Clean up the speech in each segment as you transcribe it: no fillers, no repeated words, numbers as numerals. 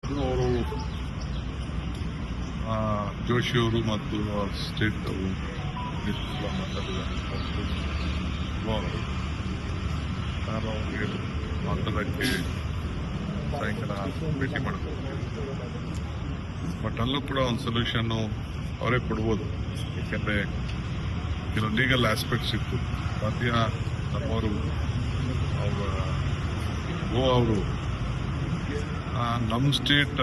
ಅವರು ಜೋಶಿಯವರು ಮತ್ತು ಸ್ಟೇಟ್ ಮಾತಾಡಿದ್ದಾರೆ. ನಾನು ಅವರಿಗೆ ಮಾತಾಡೋಕ್ಕೆ ಸಾಯಂಕಾಲ ಭೇಟಿ ಮಾಡಬೇಕು. ಬಟ್ ಅಲ್ಲೂ ಕೂಡ ಒಂದು ಸೊಲ್ಯೂಷನ್ನು ಅವರೇ ಕೊಡ್ಬೋದು. ಯಾಕೆಂದರೆ ಕೆಲವು ಲೀಗಲ್ ಆಸ್ಪೆಕ್ಟ್ಸ್ ಇತ್ತು. ಮಧ್ಯ ನಮ್ಮವರು ಅವರು ನಮ್ಮ ಸ್ಟೇಟ್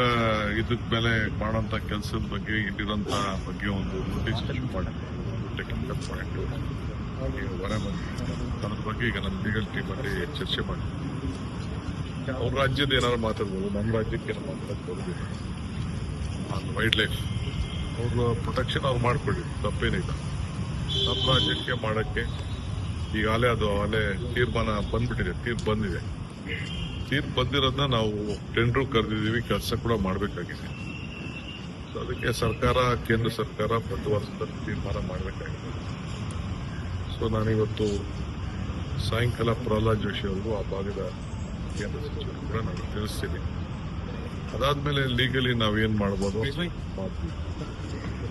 ಇದಕ್ಕೆ ಮೇಲೆ ಮಾಡೋಂಥ ಕೆಲಸದ ಬಗ್ಗೆ ಇಲ್ಲಿರೋಂಥ ಬಗ್ಗೆ ಒಂದು ನೋಟಿಸ್ ಇಶ್ಯೂ ಮಾಡಿ ಟೆಕ್ನಿಕಲ್ ಪಾಯಿಂಟ್ ಹೊರ ಬಂದು ಅದ್ರ ಬಗ್ಗೆ ಈಗ ನಮ್ಮ ಲೀಗಲ್ ಟೀಮಲ್ಲಿ ಚರ್ಚೆ ಮಾಡಿ ಅವ್ರ ರಾಜ್ಯದ ಏನಾದ್ರು ಮಾತಾಡ್ಬೋದು, ನಮ್ಮ ರಾಜ್ಯಕ್ಕೆ ಏನೋ ಮಾತಾಡೋದು ಬರೋದಿಲ್ಲ. ವೈಲ್ಡ್ ಲೈಫ್ ಅವ್ರ ಪ್ರೊಟೆಕ್ಷನ್ ಅವ್ರು ಮಾಡ್ಕೊಳ್ಳಿ, ತಪ್ಪೇನಿಲ್ಲ. ನಮ್ಮ ರಾಜ್ಯಕ್ಕೆ ಮಾಡೋಕ್ಕೆ ಈಗಾಗಲೇ ಅಲ್ಲೇ ತೀರ್ಮಾನ ಬಂದ್ಬಿಟ್ಟಿದೆ, ತೀರ್ಪು ಬಂದಿದೆ. ತೀರ್ಪು ಬಂದಿರೋದನ್ನ ನಾವು ಟೆಂಡ್ರು ಕರೆದಿದ್ದೀವಿ, ಕೆಲಸ ಕೂಡ ಮಾಡಬೇಕಾಗಿದೆ. ಸೊ ಅದಕ್ಕೆ ಸರ್ಕಾರ, ಕೇಂದ್ರ ಸರ್ಕಾರ ಬದ್ಧವಾದ ತೀರ್ಮಾನ ಮಾಡಬೇಕಾಗಿದೆ. ಸೊ ನಾನಿವತ್ತು ಸಾಯಂಕಾಲ ಪ್ರಹ್ಲಾದ್ ಜೋಶಿ ಅವರು ಆ ಭಾಗದ ಕೇಂದ್ರ ಸಚಿವರು ಕೂಡ ನಾನು ತಿಳಿಸ್ತೀನಿ. ಅದಾದ್ಮೇಲೆ ಲೀಗಲಿ ನಾವೇನು ಮಾಡ್ಬೋದು ಮಾಡ್ತೀವಿ.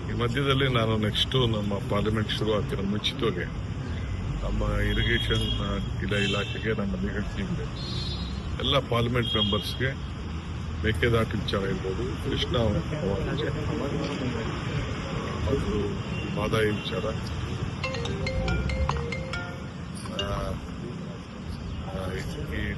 ಈ ಮಧ್ಯದಲ್ಲಿ ನಾನು ನೆಕ್ಸ್ಟು ನಮ್ಮ ಪಾರ್ಲಿಮೆಂಟ್ ಶುರು ಆಗ್ತಿರೋ ಮುಂಚಿತವಾಗಿ ನಮ್ಮ ಇರಿಗೇಷನ್ ಇಲಾಖೆಗೆ ನಮ್ಮ ಲೀಗಲ್ ಟೀಮ್ಗೆ ಎಲ್ಲ ಪಾರ್ಲಿಮೆಂಟ್ ಮೆಂಬರ್ಸ್ಗೆ ಮೇಕೆದಾಟು ವಿಚಾರ ಇರ್ಬೋದು, ಕೃಷ್ಣ ಮತ್ತು ಮಾದಾಯಿ ವಿಚಾರ